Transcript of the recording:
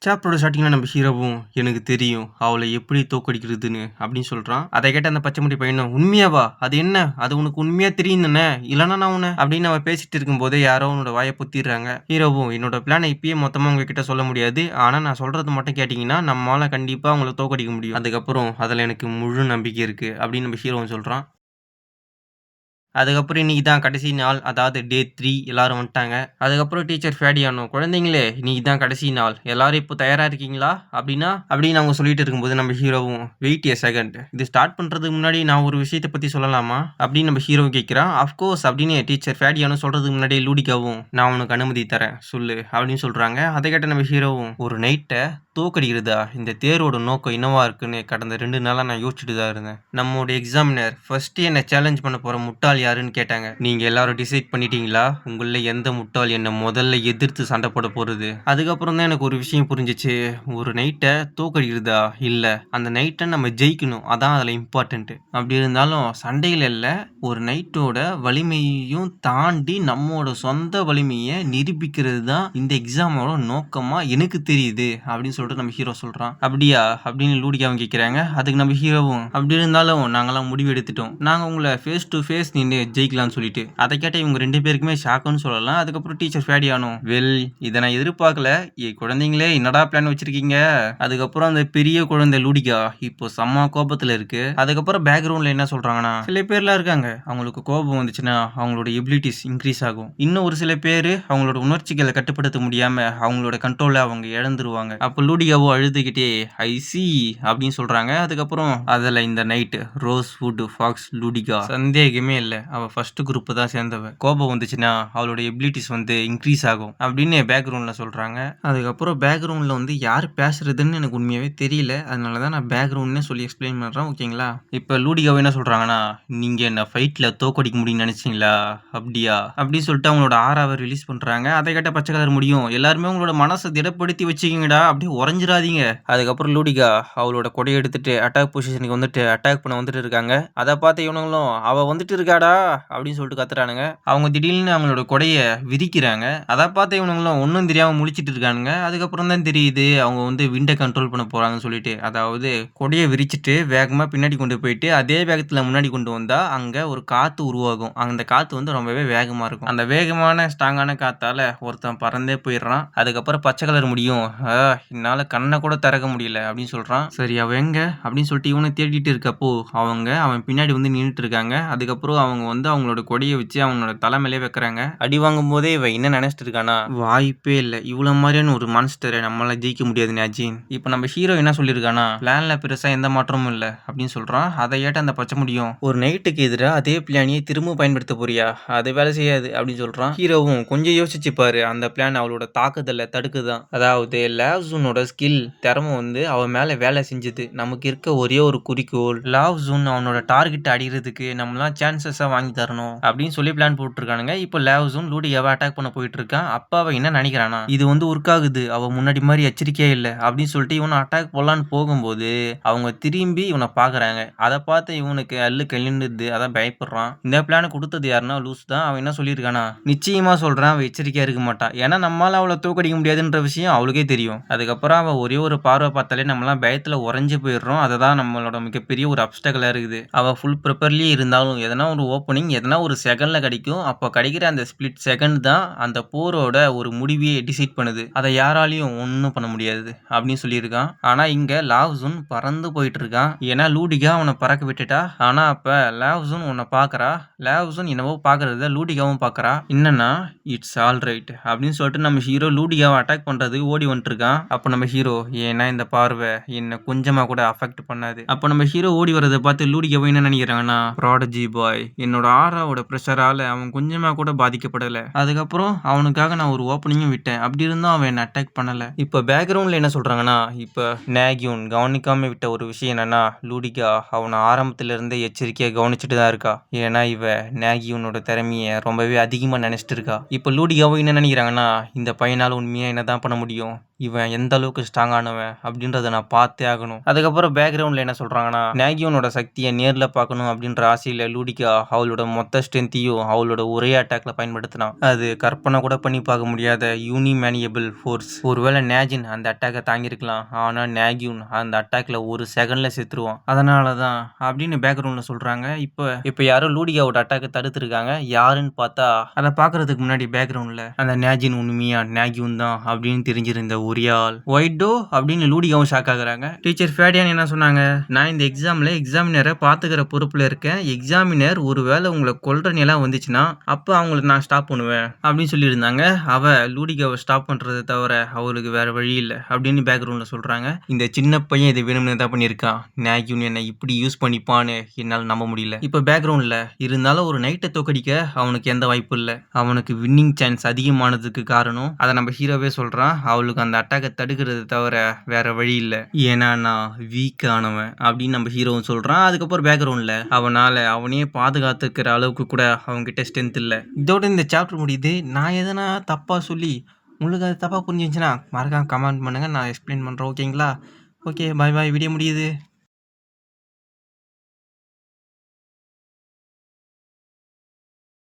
சாப்டரோட ஸ்டார்ட்டிங்ல நம்ம ஹீரோவும், "எனக்கு தெரியும். அவள எப்படி தோற்கடிக்கிறதுன்னு" அப்படின்னு சொல்றான். அத கேட்ட அந்த பச்சை முடி பையனும், "உண்மையாவா? அது என்ன? அது உனக்கு உண்மையா தெரியும் தானே? இல்லன்னா நான் உன்ன" அப்படின்னு அவன் பேசிட்டு இருக்கும்போதே யாரோ அவனோட வாய பொத்திர்றாங்க. ஹீரோவும், "என்னோட பிளான இப்பயே மொத்தமா உங்ககிட்ட சொல்ல முடியாது. ஆனா நான் சொல்றது மட்டும் கேட்டீங்கன்னா, நம்மால கண்டிப்பா உங்கள தோற்கடிக்க முடியும். அதுக்கப்புறம் அதுல எனக்கு முழு நம்பிக்கை இருக்கு" அப்படின்னு நம்ம ஹீரோவும் சொல்றான். அதுக்கப்புறம் இன்னைக்கு தான் கடைசி நாள். அதாவது டே 3 எல்லாரும் வந்துட்டாங்க. அதுக்கப்புறம் டீச்சர் ஃபேடியானோ, "குழந்தைங்களே இன்னைக்கு தான் கடைசி நாள். எல்லாரும் இப்போ தயாரா இருக்கீங்களா?" அப்படின்னா அப்படின்னு அவங்க சொல்லிட்டு இருக்கும்போது நம்ம ஹீரோவும், "வெயிட் எ செகண்ட். இது ஸ்டார்ட் பண்றதுக்கு முன்னாடி நான் ஒரு விஷயத்த பத்தி சொல்லலாமா?" அப்படின்னு நம்ம ஹீரோவும் கேட்கிறான். "ஆஃப்கோர்ஸ்" அப்படின்னு டீச்சர் ஃபேடியானோ சொல்றதுக்கு முன்னாடியே லூடிகாவும், "நான் உனக்கு அனுமதி தரேன். சொல்லு" அப்படின்னு சொல்றாங்க. அதை கேட்ட நம்ம ஹீரோவும், "ஒரு நைட்ட தோற்கடிக்கிறதா? இந்த தேர்வோட நோக்கம் என்னவா இருக்குன்னு கடந்த 2 நாளா நான் யோசிச்சுட்டு தான் இருந்தேன். நம்மோட எக்ஸாமினர் ஃபர்ஸ்ட் என்ன சேலஞ்ச் பண்ண போற முட்டாள் யாருன்னு கேட்டாங்க. நீங்க எல்லாரும் டிசைட் பண்ணிட்டீங்களா? உங்கள எந்த முட்டாள் என்ன முதல்ல எதிர்த்து சண்டை போட போறது? அதுக்கப்புறம் தான் எனக்கு ஒரு விஷயம் புரிஞ்சுச்சு. ஒரு நைட்ட தோற்கடிக்கிறதா? இல்ல. அந்த நைட்ட நம்ம ஜெயிக்கணும். அதான் அதுல இம்பார்ட்டன்ட். அப்படி இருந்தாலும் சண்டைகள் இல்ல. ஒரு நைட்டோட வலிமையையும் தாண்டி நம்மோட சொந்த வலிமைய நிரூபிக்கிறது தான் இந்த எக்ஸாமோட நோக்கமா எனக்கு தெரியுது அப்படின்னு சொல்லிட்டு நம்ம ஹீரோ சொல்றான். அப்படியா? அப்படின்னு லூடிகாவும் கேட்கிறாங்க. அதுக்கு நம்ம ஹீரோவும், அப்படி இருந்தாலும் நாங்கெல்லாம் முடிவு எடுத்துட்டோம். நாங்க உங்களை ஃபேஸ் டு ஃபேஸ் நின்னு ஜெயிக்கலாம்னு சொல்லிட்டு. அதை கேட்ட இவங்க 2 பேருக்குமே ஷாக்குன்னு சொல்லலாம். அதுக்கப்புறம் டீச்சர் ஃபேடியானோ, வெல் இதை நான் எதிர்பார்க்கல. குழந்தைங்களே என்னடா பிளான் வச்சிருக்கீங்க? அதுக்கப்புறம் அந்த பெரிய குழந்தை லூடிகா இப்போ செம்ம கோபத்துல இருக்கு. அதுக்கப்புறம் பேக்ரவுண்ட்ல என்ன சொல்றாங்கன்னா, சில பேர்லாம் இருக்காங்க. அவங்களுக்கு கோபம் வந்துச்சுன்னா அவங்களோட எபிலிட்டிஸ் இன்க்ரீஸ் ஆகும். இன்னும் ஒரு சில பேரு அவங்களோட உணர்ச்சிகளை கட்டுப்படுத்த முடியாம அவங்களோட கண்ட்ரோல அவங்க இழந்துருவாங்க. அப்ப லூடிகாவோ அழுதுகிட்டே ஐ சி அப்படின்னு சொல்றாங்க. அதுக்கப்புறம் அதுல இந்த நைட் ரோஸ்வுட் ஃபாக்ஸ் லூடிகா சந்தேகமே இல்ல. அவ ஃபர்ஸ்ட் குரூப் தான் சேர்ந்தவ. கோபம் வந்துச்சுன்னா அவளோட எபிலிட்டிஸ் வந்து இன்க்ரீஸ் ஆகும் அப்படின்னு பேக்ரவுண்ட்ல சொல்றாங்க. அதுக்கப்புறம் பேக்ரவுண்ட்ல வந்து யார் பேசுறதுன்னு எனக்கு உண்மையாவே தெரியல. அதனாலதான் நான் பேக்ரவுண்ட்னே சொல்லி எக்ஸ்பிளைன் பண்றேன். ஓகேங்களா? இப்ப லூடிகாவோ என்ன சொல்றாங்கன்னா, நீங்க என்ன ஃபைட்ல தோக்கடிக்க முடியும்னு நினைச்சீங்களா? அப்படியா? அப்படின்னு சொல்லிட்டு அவங்களோட ஆறாவை ரிலீஸ் பண்றாங்க. அதை கேட்ட பச்சை கலர் முடியும், எல்லாருமே உங்களோட மனசை திடப்படுத்தி வச்சுக்கிங்கடா, அப்படியே உறைஞ்சிராதீங்க. அதுக்கப்புறம் லூடிகா அவளோட கொடையை எடுத்துட்டு அட்டாக் பொசிஷனுக்கு வந்துட்டு அட்டாக் பண்ண வந்துட்டு இருக்காங்க. அதை பார்த்த இவனுங்களும் அவ வந்துட்டு இருக்காடா அப்படின்னு சொல்லிட்டு கத்துறானுங்க. அவங்க திடீர்னு அவங்களோட கொடைய விரிக்கிறாங்க. அதை பார்த்த இவனுங்களும் ஒன்றும் தெரியாம முழிச்சிட்டு இருக்கானுங்க. அதுக்கப்புறம் தான் தெரியுது அவங்க வந்து விண்டை கண்ட்ரோல் பண்ண போறாங்கன்னு சொல்லிட்டு. அதாவது கொடைய விரிச்சிட்டு வேகமா பின்னாடி கொண்டு போயிட்டு அதே வேகத்துல முன்னாடி கொண்டு வந்தா அங்க ஒரு காத்து உருவாகும். அந்த காத்து வந்து ரொம்பவே வேகமா இருக்கும். அந்த வேகமான ஸ்ட்ராங்கான காத்தால ஒருத்தன் பறந்தே போயிடுறான். அதுக்கப்புறம் பச்சை கலர் முடியும், என்னால கண்ணை கூட திறக்க முடியல அப்படின்னு சொல்றான். சரி அவ எங்க அப்படின்னு சொல்லிட்டு இவனை தேடிட்டு இருக்கப்போ அவன் பின்னாடி வந்து நின்றுட்டு இருக்காங்க. அதுக்கப்புறம் அவங்க வந்து அவங்களோட கொடியை வச்சு அவனோட தலைமையிலே வைக்கிறாங்க. அடி வாங்கும் போதே இவன் என்ன நினைச்சிட்டு இருக்கானா, வாய்ப்பே இல்ல, இவ்வளவு மாதிரியான ஒரு மான்ஸ்டரை நம்மளால ஜெயிக்க முடியாது நாஜின். இப்ப நம்ம ஹீரோ என்ன சொல்லியிருக்கானா, பிளான்ல பெருசா எந்த மாற்றமும் இல்ல அப்படின்னு சொல்றான். அதை ஏட்ட அந்த பச்சை முடியும், ஒரு நைட்டுக்கு எதிராக அதே பிளானியை திரும்ப பயன்படுத்த போறியா? அது வேலை செய்யாது அப்படின்னு சொல்றான். ஹீரோவும், கொஞ்சம் யோசிச்சு பாரு, அந்த பிளான் அவளோட தாக்குதலை தடுக்குதான். அதாவது லாவ்சூனோட ஸ்கில் திறமை வந்து அவன் மேல வேலை செஞ்சது. நமக்கு இருக்க ஒரே ஒரு குறிக்கோள் லாவ்சூன் அவனோட டார்கெட் அடிக்கிறதுக்கு நம்மளாம் சான்சஸா வாங்கி தரணும் அப்படின்னு சொல்லி பிளான் போட்டுருக்கானுங்க. இப்போ லாவ்சூன் லூடியாவை அட்டாக் பண்ண போயிட்டு இருக்கான். அப்ப அவன் என்ன நினைக்கிறானா, இது வந்து ஒர்க் ஆகுது, அவ முன்னாடி மாதிரி எச்சரிக்கையே இல்லை அப்படின்னு சொல்லிட்டு இவனை அட்டாக் போடலான்னு போகும்போது அவங்க திரும்பி இவனை பாக்குறாங்க. அதை பார்த்து இவனுக்கு அல்லு கழிந்துது. அதான் பயப்படுறான். இந்த பிளான் கொடுத்தது யாருன்னா லூஸ் தான். அவன் என்ன சொல்லியிருக்கானா, நிச்சயமா சொல்றான் அவ எச்சரிக்கையா இருக்க மாட்டான். ஏன்னா நம்மளால அவளை தோக்கடிக்க முடியாதுன்ற விஷயம் அவளுக்கே தெரியும். அதுக்கப்புறம் அவ ஒரே ஒரு பார்வை பார்த்தாலே நம்மளாம் பயத்துல உறைஞ்சு போயிடுறோம். அதுதான் நம்மளோட மிகப்பெரிய ஒரு அப்டக்கலா இருக்குது. அவ ஃபுல் ப்ரிப்பர்லயே இருந்தாலும் எதனா ஒரு ஓப்பனிங் எதனா ஒரு செகண்ட்ல கிடைக்கும். அப்போ கிடைக்கிற அந்த ஸ்பிளிட் செகண்ட் தான் அந்த போரோட ஒரு முடிவையே டிசைட் பண்ணுது. அதை யாராலையும் ஒன்றும் பண்ண முடியாது அப்படின்னு சொல்லியிருக்கான். ஆனா இங்க லாவ்சூன் பறந்து போயிட்டு இருக்கான். ஏன்னா லூடிகா அவனை பறக்க விட்டுட்டா. ஆனா அப்ப லாவ்சூன் உன்னை பாக்குறா. லாவ்சூன் என்னவோ பாக்குறத லூடிகாவும் பாக்குறா. என்னன்னா இட்ஸ் ஆல் ரைட் அப்படின்னு சொல்லிட்டு நம்ம ஹீரோ லூடிகாவை அட்டாக் பண்றதுக்கு ஓடி வந்துட்டு இருக்கான். அப்ப நம்ம ஹீரோ, ஏன்னா இந்த பார்வை என்ன கொஞ்சமா கூட அஃபெக்ட் பண்ணாது. அப்ப நம்ம ஹீரோ ஓடி வரதை பார்த்து லூடிகாவை என்ன நினைக்கிறாங்கன்னா, ப்ராடஜி பாய் என்னோட ஆறாவோட பிரஷரால அவன் கொஞ்சமா கூட பாதிக்கப்படல. அதுக்கப்புறம் அவனுக்காக நான் ஒரு ஓப்பனிங்கும் விட்டேன். அப்படி இருந்தும் அவன் என்ன அட்டாக் பண்ணல. இப்ப பேக்ரவுண்ட்ல என்ன சொல்றாங்கன்னா, இப்ப நாகியூன் கவனிக்காம விட்ட ஒரு விஷயம் என்னன்னா, லூடிகா அவனை ஆரம்பத்துல இருந்தே எச்சரிக்கையா கவனிச்சுட்டு தான் இருக்கா. ஏன்னா இவ நாகியூனோட திறமைய ரொம்பவே அதிகமா நினைச்சிட்டு இருக்கா. இப்ப லூடிகாவும் என்ன நினைக்கிறாங்கன்னா, இந்த பையனால உண்மையா என்னதான் பண்ண முடியும், இவன் எந்த அளவுக்கு ஸ்ட்ராங்கானவன் அப்படின்றத நான் பார்த்தே ஆகணும். அதுக்கப்புறம் பேக்ரவுண்ட்ல என்ன சொல்றாங்கன்னா, நாகியோனோட சக்தியை நேர்ல பார்க்கணும் அப்படின்ற ஆசையில லூடிகா அவளோட மொத்த ஸ்ட்ரென்த்தையும் அவளோட ஒரே அட்டாக்ல பயன்படுத்தினான். அது கற்பனை கூட பண்ணி பார்க்க முடியாத யூனிமேனியபிள் ஃபோர்ஸ். ஒருவேளை நேஜின் அந்த அட்டாக்கை தாங்கியிருக்கலாம், ஆனா நாகியூன் அந்த அட்டாக்ல ஒரு செகண்ட்ல செத்துருவான். அதனாலதான் அப்படின்னு பேக்ரவுண்ட்ல சொல்றாங்க. இப்ப யாரோ லூடிகாவோட அட்டாக்கை தடுத்துருக்காங்க. யாருன்னு பார்த்தா அதை பார்க்கறதுக்கு முன்னாடி பேக்ரவுண்ட்ல அந்த நேஜின் உண்மையா நாகியூன் தான் அப்படின்னு தெரிஞ்சிருந்த ஒரே ஆள் ஒயிட்டோ அப்படின்னு லூடிகாவும் ஷாக் ஆகுறாங்க. டீச்சர் ஃபேடியான் என்ன சொன்னாங்க, நான் இந்த எக்ஸாம்ல எக்ஸாமினரை பாத்துக்கிற பொறுப்புல இருக்கேன். எக்ஸாமினர் ஒருவேளை உங்களை கொல்ற நிலம் வந்துச்சுன்னா அப்ப அவங்களை நான் ஸ்டாப் பண்ணுவேன் அப்படின்னு சொல்லியிருந்தாங்க. அவ லூடிகாவை ஸ்டாப் பண்றதை தவிர அவளுக்கு வேற வழி இல்லை அப்படின்னு பேக்ரவுண்ட்ல சொல்றாங்க. இந்த சின்ன பையன் இதை வேணும்னு தான் பண்ணியிருக்கான். நாகியூன் என்னை இப்படி யூஸ் பண்ணிப்பான்னு என்னால் நம்ப முடியல. இப்ப பேக்ரவுண்ட்ல இருந்தாலும் ஒரு நைட்டை தோக்கடிக்க அவனுக்கு எந்த வாய்ப்பு இல்லை. அவனுக்கு வின்னிங் சான்ஸ் அதிகமானதுக்கு காரணம் அதை நம்ம ஹீரோவே சொல்றான். அவளுக்கு அந்த அட்டாக்கை தடுக்கிறது தவிர வேற வழி இல்லை, ஏன்னா நான் வீக் ஆனவன் அப்படின்னு நம்ம ஹீரோவும் சொல்றான். அதுக்கப்புறம் பேக்ரவுண்ட்ல அவனே பாதுகாத்துக்கிற அளவுக்கு கூட அவன்கிட்ட ஸ்ட்ரென்த் இல்லை. இதோட இந்த சாப்டர் முடியுது. நான் எதனா தப்பா சொல்லி உங்களுக்கு அது தப்பா புரிஞ்சிருந்துச்சுன்னா மறக்காம கமெண்ட் பண்ணுங்க, நான் எக்ஸ்பிளைன் பண்றேன். ஓகேங்களா? ஓகே, பாய் பாய். வீடியோ முடியுது.